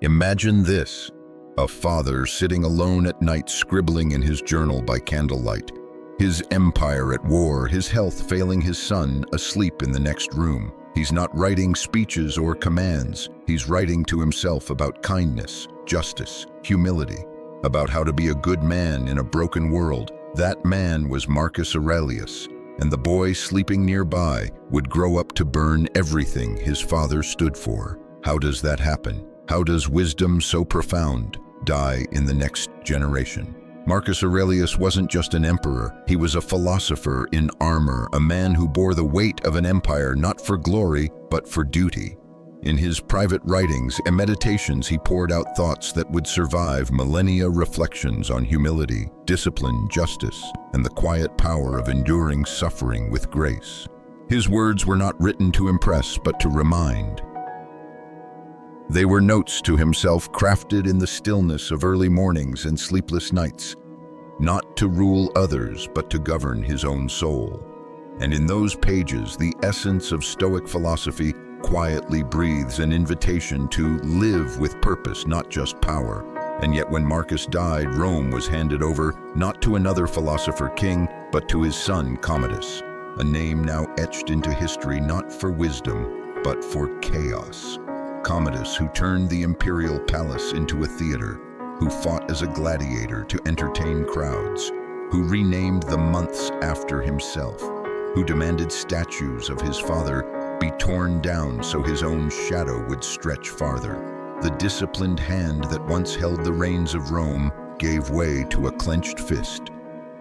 Imagine this: a father sitting alone at night scribbling in his journal by candlelight. His empire at war, his health failing, his son asleep in the next room. He's not writing speeches or commands. He's writing to himself about kindness, justice, humility, about how to be a good man in a broken world. That man was Marcus Aurelius, and the boy sleeping nearby would grow up to burn everything his father stood for. How does that happen? How does wisdom so profound die in the next generation? Marcus Aurelius wasn't just an emperor, he was a philosopher in armor, a man who bore the weight of an empire not for glory, but for duty. In his private writings and meditations, he poured out thoughts that would survive millennia, reflections on humility, discipline, justice, and the quiet power of enduring suffering with grace. His words were not written to impress, but to remind. They were notes to himself crafted in the stillness of early mornings and sleepless nights, not to rule others, but to govern his own soul. And in those pages, the essence of Stoic philosophy quietly breathes an invitation to live with purpose, not just power. And yet when Marcus died, Rome was handed over not to another philosopher king, but to his son Commodus, a name now etched into history not for wisdom, but for chaos. Commodus, who turned the imperial palace into a theater, who fought as a gladiator to entertain crowds, who renamed the months after himself, who demanded statues of his father be torn down so his own shadow would stretch farther. The disciplined hand that once held the reins of Rome gave way to a clenched fist.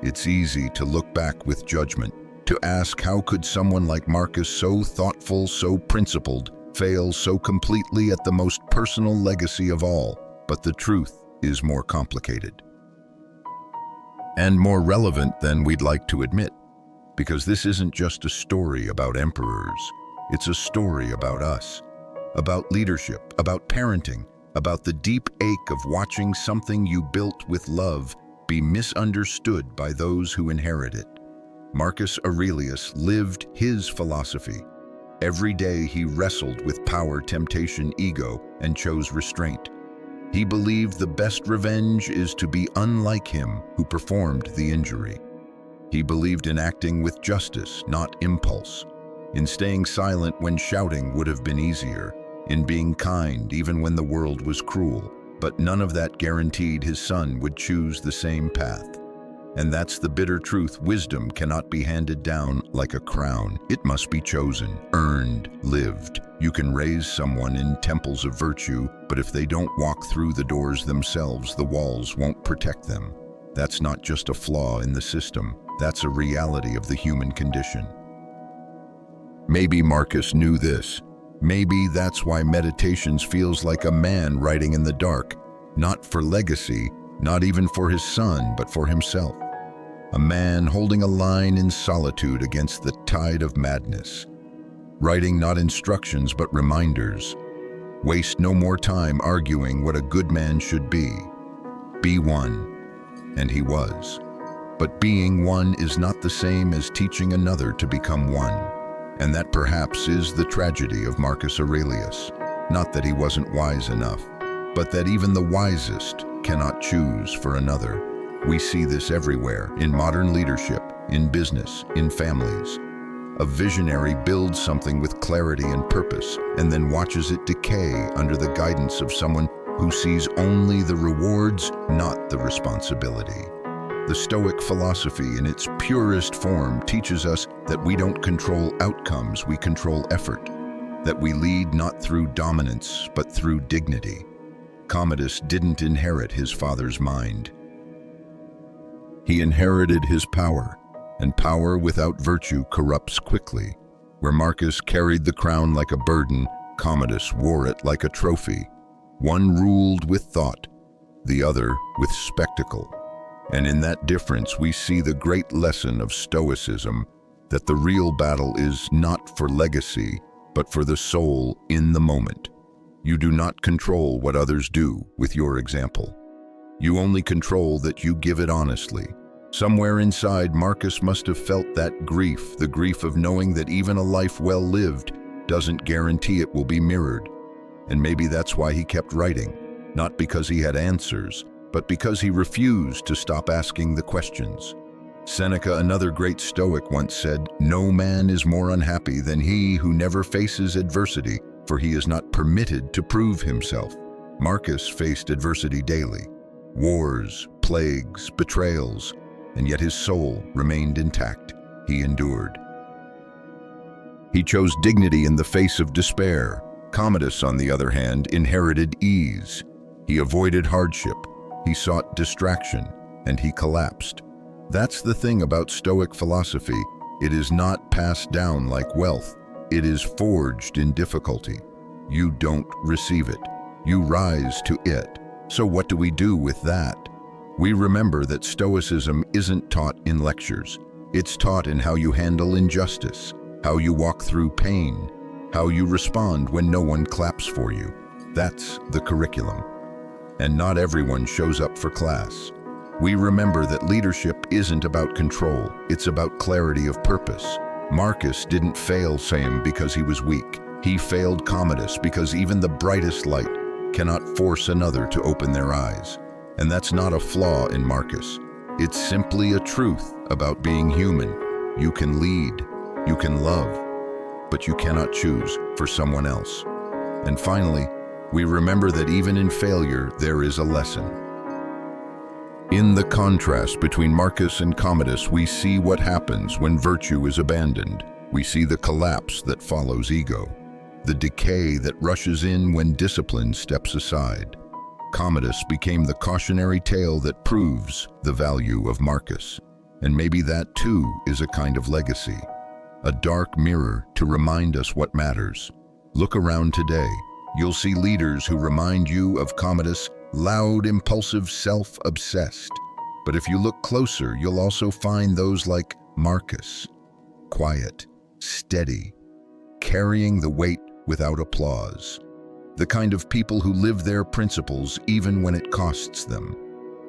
It's easy to look back with judgment, to ask how could someone like Marcus, so thoughtful, so principled, fail so completely at the most personal legacy of all. But the truth is more complicated and more relevant than we'd like to admit, because this isn't just a story about emperors. It's a story about us, about leadership, about parenting, about the deep ache of watching something you built with love be misunderstood by those who inherit it. Marcus Aurelius lived his philosophy. Every day he wrestled with power, temptation, ego, and chose restraint. He believed the best revenge is to be unlike him who performed the injury. He believed in acting with justice, not impulse, in staying silent when shouting would have been easier, in being kind even when the world was cruel. But none of that guaranteed his son would choose the same path. And that's the bitter truth. Wisdom cannot be handed down like a crown. It must be chosen, earned, lived. You can raise someone in temples of virtue, but if they don't walk through the doors themselves, the walls won't protect them. That's not just a flaw in the system. That's a reality of the human condition. Maybe Marcus knew this. Maybe that's why Meditations feels like a man writing in the dark, not for legacy, not even for his son, but for himself. A man holding a line in solitude against the tide of madness, writing not instructions but reminders. Waste no more time arguing what a good man should be. Be one. And he was. But being one is not the same as teaching another to become one. And that perhaps is the tragedy of Marcus Aurelius. Not that he wasn't wise enough, but that even the wisest cannot choose for another. We see this everywhere, in modern leadership, in business, in families. A visionary builds something with clarity and purpose, and then watches it decay under the guidance of someone who sees only the rewards, not the responsibility. The Stoic philosophy, in its purest form, teaches us that we don't control outcomes, we control effort. That we lead not through dominance, but through dignity. Commodus didn't inherit his father's mind. He inherited his power, and power without virtue corrupts quickly. Where Marcus carried the crown like a burden, Commodus wore it like a trophy. One ruled with thought, the other with spectacle. And in that difference we see the great lesson of Stoicism, that the real battle is not for legacy, but for the soul in the moment. You do not control what others do with your example. You only control that you give it honestly. Somewhere inside, Marcus must have felt that grief, the grief of knowing that even a life well lived doesn't guarantee it will be mirrored. And maybe that's why he kept writing, not because he had answers, but because he refused to stop asking the questions. Seneca, another great Stoic, once said, "No man is more unhappy than he who never faces adversity, for he is not permitted to prove himself." Marcus faced adversity daily. Wars, plagues, betrayals, and yet his soul remained intact. He endured. He chose dignity in the face of despair. Commodus, on the other hand, inherited ease. He avoided hardship, he sought distraction, and he collapsed. That's the thing about Stoic philosophy. It is not passed down like wealth. It is forged in difficulty. You don't receive it. You rise to it. So what do we do with that? We remember that Stoicism isn't taught in lectures. It's taught in how you handle injustice, how you walk through pain, how you respond when no one claps for you. That's the curriculum. And not everyone shows up for class. We remember that leadership isn't about control, it's about clarity of purpose. Marcus didn't fail Sam because he was weak. He failed Commodus because even the brightest light cannot force another to open their eyes. And that's not a flaw in Marcus. It's simply a truth about being human. You can lead, you can love, but you cannot choose for someone else. And finally, we remember that even in failure, there is a lesson. In the contrast between Marcus and Commodus, we see what happens when virtue is abandoned. We see the collapse that follows ego, the decay that rushes in when discipline steps aside. Commodus became the cautionary tale that proves the value of Marcus. And maybe that too is a kind of legacy, a dark mirror to remind us what matters. Look around today. You'll see leaders who remind you of Commodus, loud, impulsive, self-obsessed. But if you look closer, you'll also find those like Marcus, quiet, steady, carrying the weight without applause. The kind of people who live their principles even when it costs them,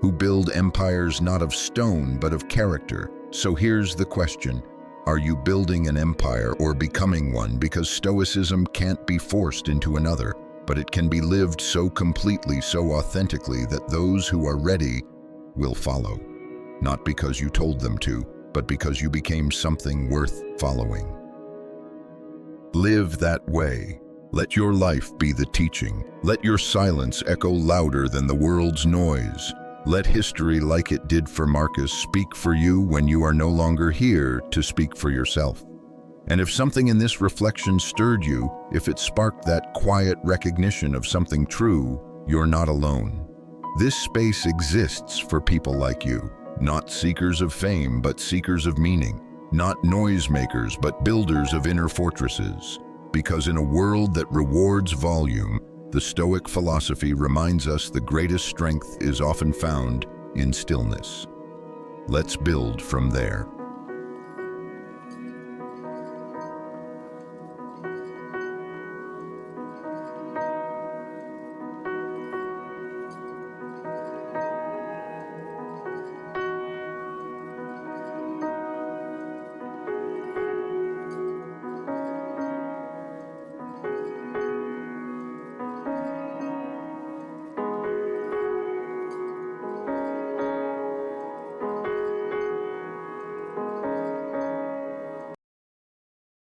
who build empires not of stone but of character. So here's the question. Are you building an empire or becoming one? Because Stoicism can't be forced into another, but it can be lived so completely, so authentically that those who are ready will follow. Not because you told them to, but because you became something worth following. Live that way. Let your life be the teaching. Let your silence echo louder than the world's noise. Let history, like it did for Marcus, speak for you when you are no longer here to speak for yourself. And if something in this reflection stirred you, if it sparked that quiet recognition of something true, you're not alone. This space exists for people like you, not seekers of fame, but seekers of meaning, not noisemakers, but builders of inner fortresses. Because in a world that rewards volume, the Stoic philosophy reminds us the greatest strength is often found in stillness. Let's build from there.